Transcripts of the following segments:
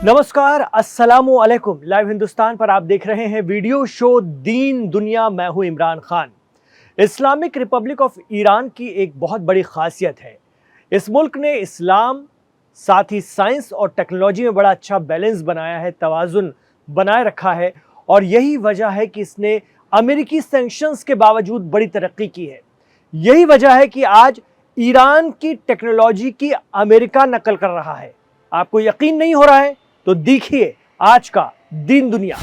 नमस्कार, अस्सलामु अलैकुम। लाइव हिंदुस्तान पर आप देख रहे हैं वीडियो शो दीन दुनिया। मैं हूं Imran Khan. Islamic Republic of Iran की एक बहुत बड़ी खासियत है, इस मुल्क ने इस्लाम साथ ही साइंस और टेक्नोलॉजी में बड़ा अच्छा बैलेंस बनाया है, तवाजुन बनाए रखा है। और यही वजह है कि इसने अमेरिकी सैंक्शंस के बावजूद बड़ी तरक्की की है। यही वजह है कि आज ईरान की टेक्नोलॉजी की अमेरिका नकल कर रहा है। आपको यकीन नहीं हो रहा है तो देखिए आज का दीन दुनिया।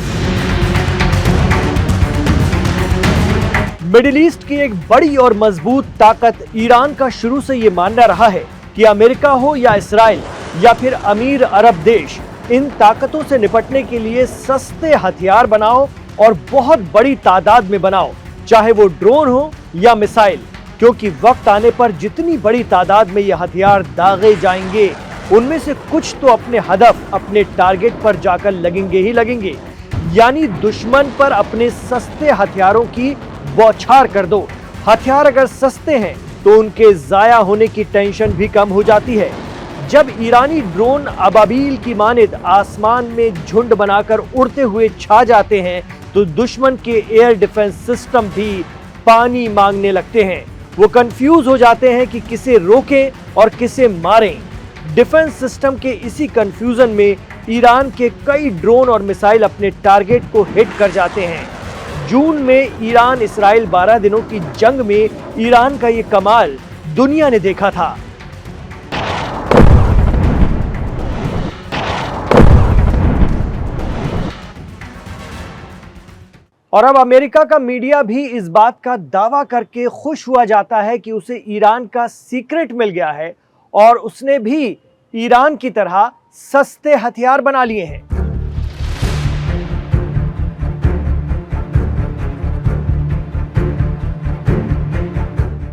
मिडिल ईस्ट की एक बड़ी और मजबूत ताकत ईरान का शुरू से यह मानना रहा है कि अमेरिका हो या इस्राइल या फिर अमीर अरब देश, इन ताकतों से निपटने के लिए सस्ते हथियार बनाओ और बहुत बड़ी तादाद में बनाओ, चाहे वो ड्रोन हो या मिसाइल, क्योंकि वक्त आने पर जितनी बड़ी तादाद में यह हथियार दागे जाएंगे उनमें से कुछ तो अपने हदफ, अपने टारगेट पर जाकर लगेंगे ही लगेंगे। यानी दुश्मन पर अपने सस्ते हथियारों की बौछार कर दो। हथियार अगर सस्ते हैं तो उनके जाया होने की टेंशन भी कम हो जाती है। जब ईरानी ड्रोन अबाबील की मानिद आसमान में झुंड बनाकर उड़ते हुए छा जाते हैं तो दुश्मन के एयर डिफेंस सिस्टम भी पानी मांगने लगते हैं। वो कंफ्यूज हो जाते हैं कि किसे रोकें और किसे मारें। डिफेंस सिस्टम के इसी कंफ्यूजन में ईरान के कई ड्रोन और मिसाइल अपने टारगेट को हिट कर जाते हैं। जून में ईरान इस्राइल 12 दिनों की जंग में ईरान का ये कमाल दुनिया ने देखा था। और अब अमेरिका का मीडिया भी इस बात का दावा करके खुश हुआ जाता है कि उसे ईरान का सीक्रेट मिल गया है और उसने भी ईरान की तरह सस्ते हथियार बना लिए हैं।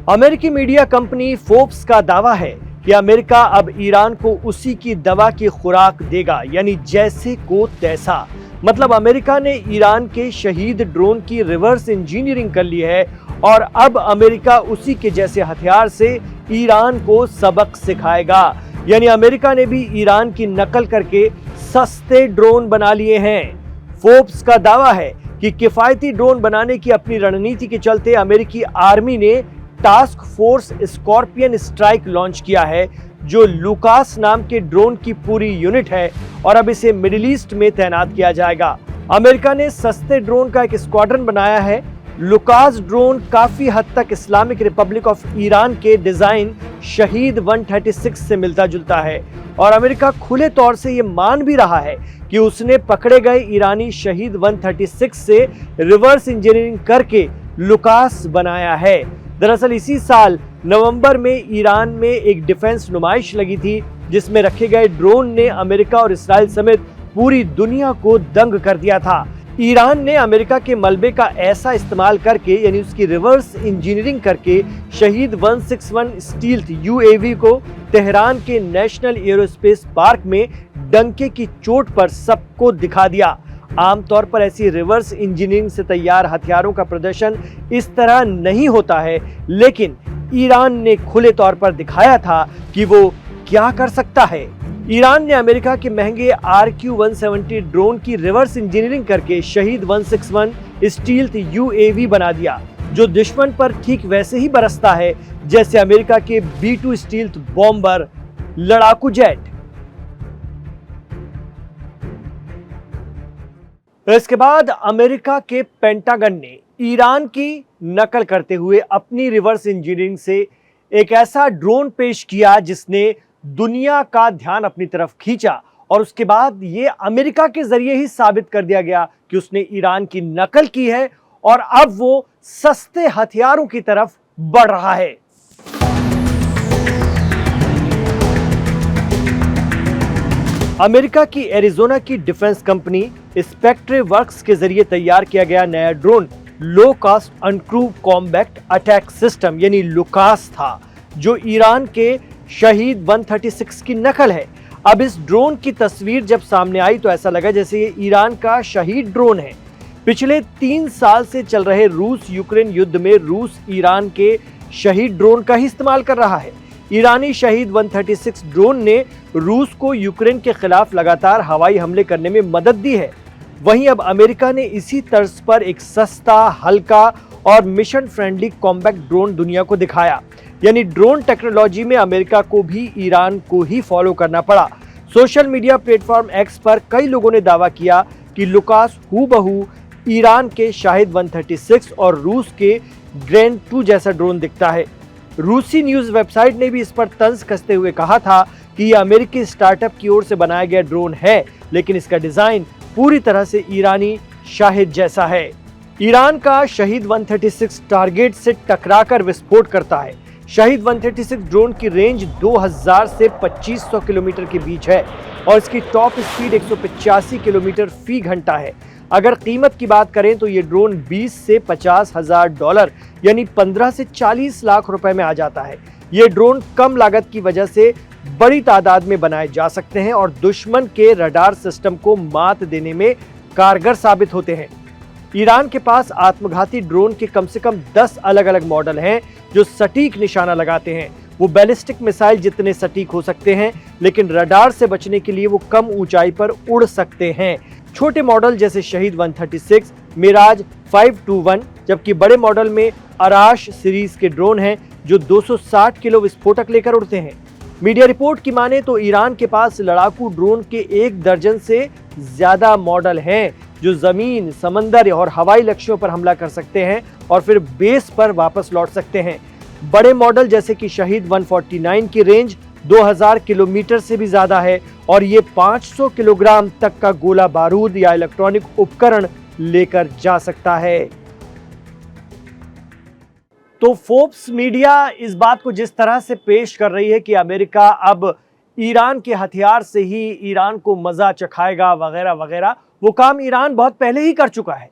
अमेरिकी मीडिया कंपनी फोर्ब्स का दावा है कि अमेरिका अब ईरान को उसी की दवा की खुराक देगा, यानी जैसे को तैसा। मतलब अमेरिका ने ईरान के शहीद ड्रोन की रिवर्स इंजीनियरिंग कर ली है और अब अमेरिका उसी के जैसे हथियार से ईरान को सबक सिखाएगा। यानी अमेरिका ने भी ईरान की नकल करके सस्ते ड्रोन बना लिए हैं। फोर्ब्स का दावा है कि किफायती ड्रोन बनाने की अपनी रणनीति के चलते अमेरिकी आर्मी ने task force scorpion strike launch किया है, जो लुकास नाम के ड्रोन की पूरी यूनिट है और अब इसे मिडिल ईस्ट में तैनात किया जाएगा। अमेरिका ने सस्ते ड्रोन का एक स्क्वाड्रन बनाया है। लुकास ड्रोन काफी हद तक इस्लामिक रिपब्लिक ऑफ ईरान के डिजाइन शहीद 136 से मिलता जुलता है और अमेरिका खुले तौर से ये मान भी रहा है कि उसने पकड़े गए ईरानी शहीद 136 से रिवर्स इंजीनियरिंग करके लुकास बनाया है। दरअसल इसी साल नवंबर में ईरान में एक डिफेंस नुमाइश लगी थी जिसमें रखे गए ड्रोन ने अमेरिका और इस्राइल समेत पूरी दुनिया को दंग कर दिया था। ईरान ने अमेरिका के मलबे का ऐसा इस्तेमाल करके, यानी उसकी रिवर्स इंजीनियरिंग करके, शहीद 161 स्टील्थ यूएवी को तेहरान के नेशनल एरोस्पेस पार्क में डंके की चोट पर सबको दिखा दिया। आमतौर पर ऐसी रिवर्स इंजीनियरिंग से तैयार हथियारों का प्रदर्शन इस तरह नहीं होता है, लेकिन ईरान ने खुले तौर पर दिखाया था कि वो क्या कर सकता है। ईरान ने अमेरिका के महंगे RQ-170 ड्रोन की रिवर्स इंजीनियरिंग करके शहीद 161 स्टील्थ यूएवी बना दिया, जो दुश्मन पर ठीक वैसे ही बरसता है जैसे अमेरिका के B-2 स्टील्थ बॉम्बर लड़ाकू जेट। इसके बाद अमेरिका के पेंटागन ने ईरान की नकल करते हुए अपनी रिवर्स इंजीनियरिंग से एक ऐसा ड्रोन पेश किया जिसने दुनिया का ध्यान अपनी तरफ खींचा और उसके बाद ये अमेरिका के जरिए ही साबित कर दिया गया कि उसने ईरान की नकल की है और अब वो सस्ते हथियारों की तरफ बढ़ रहा है। अमेरिका की एरिजोना की डिफेंस कंपनी स्पेक्ट्रे वर्क्स के जरिए तैयार किया गया नया drone low cost uncrewed combat attack system यानी लुकास था, जो ईरान के शहीद 136 की नकल है। अब इस ड्रोन की तस्वीर जब सामने आई तो ऐसा लगा जैसे ये ईरान का शहीद ड्रोन है। पिछले 3 साल से चल रहे रूस यूक्रेन युद्ध में रूस ईरान के शहीद ड्रोन का ही इस्तेमाल कर रहा है। ईरानी शहीद 136 ड्रोन ने रूस को यूक्रेन के खिलाफ लगातार हवाई हमले करने में मदद दी है। वहीं अब अमेरिका ने इसी तर्ज पर एक सस्ता, हल्का और मिशन फ्रेंडली कॉम्बैक्ट ड्रोन दुनिया को दिखाया। यानी ड्रोन टेक्नोलॉजी में अमेरिका को भी ईरान को ही फॉलो करना पड़ा। सोशल मीडिया प्लेटफॉर्म एक्स पर कई लोगों ने दावा किया कि लुकास हूबहू ईरान के शाहिद 136 और रूस के ग्रैंड 2 जैसा ड्रोन दिखता है। रूसी न्यूज वेबसाइट ने भी इस पर तंज कसते हुए कहा था कि यह अमेरिकी स्टार्टअप की ओर से बनाया गया ड्रोन है, लेकिन इसका डिजाइन पूरी तरह से ईरानी शाहिद जैसा है। ईरान का शहीद 136 टारगेट से टकराकर विस्फोट करता है। शहीद 136 ड्रोन की रेंज 2000 से 2500 किलोमीटर के बीच है और इसकी टॉप स्पीड 185 किलोमीटर फी घंटा है। अगर कीमत की बात करें तो ये ड्रोन 20 से 50 हजार डॉलर यानी 15 से 40 लाख रुपए में आ जाता है। ये ड्रोन कम लागत की वजह से बड़ी तादाद में बनाए जा सकते हैं और दुश्मन के रडार सिस्टम को मात देने में कारगर साबित होते हैं। ईरान के पास आत्मघाती ड्रोन के कम से कम 10 अलग अलग मॉडल हैं जो सटीक निशाना लगाते हैं। वो बैलिस्टिक मिसाइल जितने सटीक हो सकते हैं, लेकिन रडार से बचने के लिए वो कम ऊंचाई पर उड़ सकते हैं। छोटे मॉडल जैसे शहीद 136, मिराज 521, जबकि बड़े मॉडल में अराश सीरीज के ड्रोन हैं जो 260 किलो विस्फोटक लेकर उड़ते हैं। मीडिया रिपोर्ट की माने तो ईरान के पास लड़ाकू ड्रोन के 1 दर्जन से ज्यादा मॉडल हैं जो जमीन, समंदर और हवाई लक्ष्यों पर हमला कर सकते हैं और फिर बेस पर वापस लौट सकते हैं। बड़े मॉडल जैसे कि शहीद 149 की रेंज 2000 किलोमीटर से भी ज्यादा है और ये 500 किलोग्राम तक का गोला बारूद या इलेक्ट्रॉनिक उपकरण लेकर जा सकता है। तो फोर्ब्स मीडिया इस बात को जिस तरह से पेश कर रही है कि अमेरिका अब ईरान के हथियार से ही ईरान को मजा चखाएगा वगैरह वगैरह, वो काम ईरान बहुत पहले ही कर चुका है।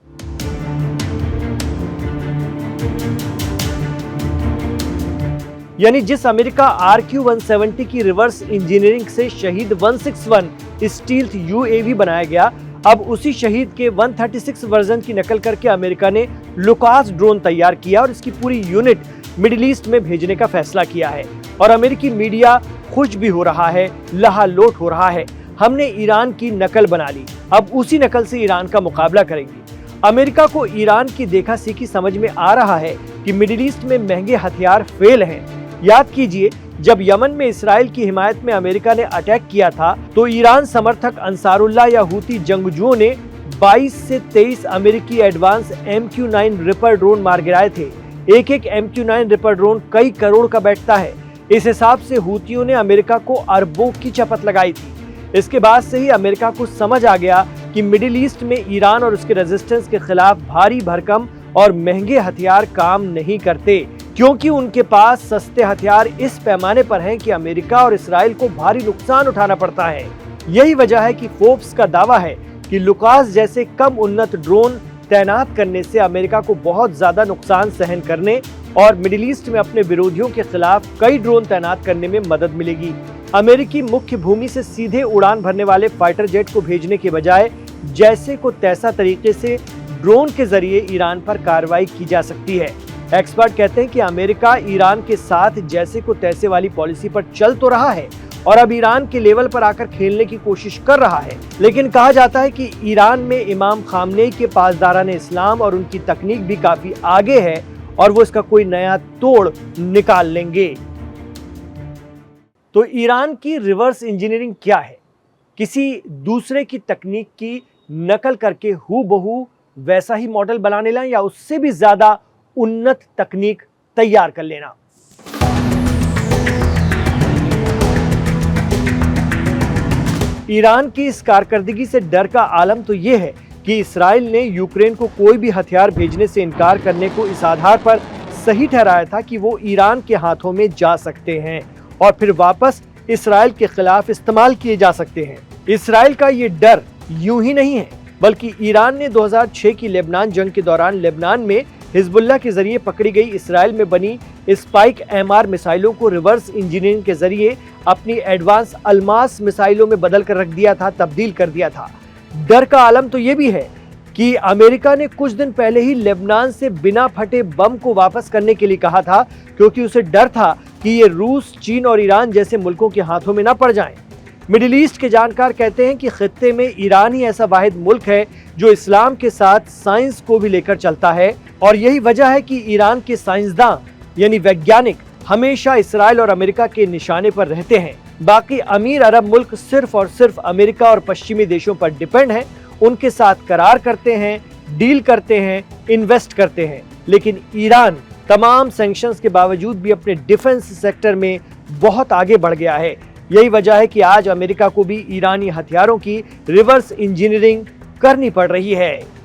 यानी जिस अमेरिका RQ-170 की रिवर्स इंजीनियरिंग से शहीद 161 स्टील्थ UAV बनाया गया, अब उसी शहीद के 136 वर्जन की नकल करके अमेरिका ने लुकास ड्रोन तैयार किया और इसकी पूरी यूनिट मिडिल ईस्ट में भेजने का फैसला किया है। और अमेरिकी मीडिया खुश भी हो रहा है, लहालोट हो रहा है। हमने ईरान की नकल बना ली, अब उसी नकल से ईरान का मुकाबला करेंगे। अमेरिका को ईरान की देखा सीखी समझ में आ रहा है कि मिडिल ईस्ट में महंगे हथियार फेल हैं। याद कीजिए, जब यमन में इसराइल की हिमायत में अमेरिका ने अटैक किया था तो ईरान समर्थक अंसारुल्लाह या हूती जंगजुओं ने 22 से 23 अमेरिकी एडवांस MQ-9 रिपर ड्रोन मार गिराए थे। एक MQ-9 रिपर ड्रोन कई करोड़ का बैठता है। इस हिसाब से हूतियों ने अमेरिका को अरबों की चपत लगाई थी। इसके बाद से ही अमेरिका को समझ आ गया कि मिडिल ईस्ट में ईरान और उसके रेजिस्टेंस के खिलाफ भारी भरकम और महंगे हथियार काम नहीं करते, क्योंकि उनके पास सस्ते हथियार इस पैमाने पर हैं कि अमेरिका और इसराइल को भारी नुकसान उठाना पड़ता है। यही वजह है कि फोर्ब्स का दावा है कि लुकास जैसे कम उन्नत ड्रोन तैनात करने से अमेरिका को बहुत ज्यादा नुकसान सहन करने और मिडिल ईस्ट में अपने विरोधियों के खिलाफ कई ड्रोन तैनात करने में मदद मिलेगी। अमेरिकी मुख्य भूमि से सीधे उड़ान भरने वाले फाइटर जेट को भेजने के बजाय जैसे को तैसा तरीके से ड्रोन के जरिए ईरान पर कार्रवाई की जा सकती है। एक्सपर्ट कहते हैं कि अमेरिका ईरान के साथ जैसे को तैसे वाली पॉलिसी पर चल तो रहा है और अब ईरान के लेवल पर आकर खेलने की कोशिश कर रहा है, लेकिन कहा जाता है कि ईरान में इमाम खामनेई के पासदारान इस्लाम और उनकी तकनीक भी काफी आगे है और वो इसका कोई नया तोड़ निकाल लेंगे। तो ईरान की रिवर्स इंजीनियरिंग क्या है? किसी दूसरे की तकनीक की नकल करके हूबहू वैसा ही मॉडल बना लेना या उससे भी ज्यादा उन्नत तकनीक तैयार कर लेना। ईरान की इस कारकर्दगी से डर का आलम तो यह है कि इसराइल ने यूक्रेन को कोई भी हथियार भेजने से इनकार करने को इस आधार पर सही ठहराया था कि वो ईरान के हाथों में जा सकते हैं और फिर वापस इसराइल के खिलाफ इस्तेमाल किए जा सकते हैं। इसराइल का ये डर यूं ही नहीं है, बल्कि ईरान ने 2006 की लेबनान जंग के दौरान लेबनान में हिजबुल्लाह के जरिए पकड़ी गई इसराइल में बनी स्पाइक MR मिसाइलों को रिवर्स इंजीनियरिंग के जरिए अपनी एडवांस अल्मास मिसाइलों में बदल कर रख दिया था, तब्दील कर दिया था। डर का आलम तो ये भी है कि अमेरिका ने कुछ दिन पहले ही लेबनान से बिना फटे बम को वापस करने के लिए कहा था, क्योंकि उसे डर था कि ये रूस, चीन और ईरान जैसे मुल्कों के हाथों में न पड़ जाएं। मिडिल ईस्ट के जानकार कहते हैं कि खित्ते में ईरान ही ऐसा वाहिद मुल्क है जो इस्लाम के साथ साइंस को भी लेकर चलता है, और यही वजह है कि ईरान के साइंसदान यानी वैज्ञानिक हमेशा इसराइल और अमेरिका के निशाने पर रहते हैं। बाकी अमीर अरब मुल्क सिर्फ और सिर्फ अमेरिका और पश्चिमी देशों पर डिपेंड हैं, उनके साथ करार करते हैं, डील करते हैं, इन्वेस्ट करते हैं। लेकिन ईरान तमाम सैंक्शंस के बावजूद भी अपने डिफेंस सेक्टर में बहुत आगे बढ़ गया है। यही वजह है कि आज अमेरिका को भी ईरानी हथियारों की रिवर्स इंजीनियरिंग करनी पड़ रही है।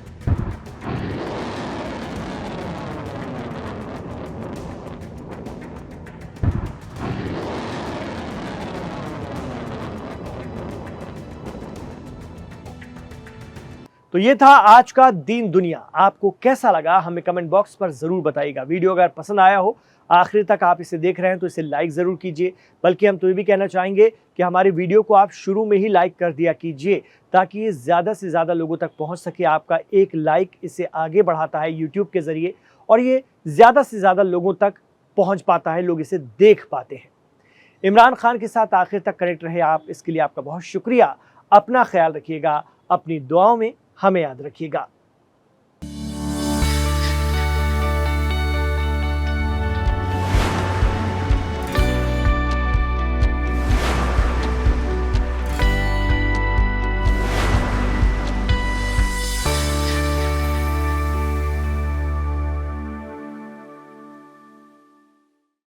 तो ये था आज का दीन दुनिया। आपको कैसा लगा हमें कमेंट बॉक्स पर जरूर बताइएगा। वीडियो अगर पसंद आया हो, आखिर तक आप इसे देख रहे हैं तो इसे लाइक जरूर कीजिए। बल्कि हम तो ये भी कहना चाहेंगे कि हमारे वीडियो को आप शुरू में ही लाइक कर दिया कीजिए, ताकि ये ज़्यादा से ज़्यादा लोगों तक पहुंच सके। आपका एक लाइक इसे आगे बढ़ाता है यूट्यूब के ज़रिए, और ये ज़्यादा से ज़्यादा लोगों तक पहुँच पाता है, लोग इसे देख पाते हैं। इमरान खान के साथ आखिर तक कनेक्ट रहे आप, इसके लिए आपका बहुत शुक्रिया। अपना ख्याल रखिएगा, अपनी दुआओं में हमें याद रखिएगा।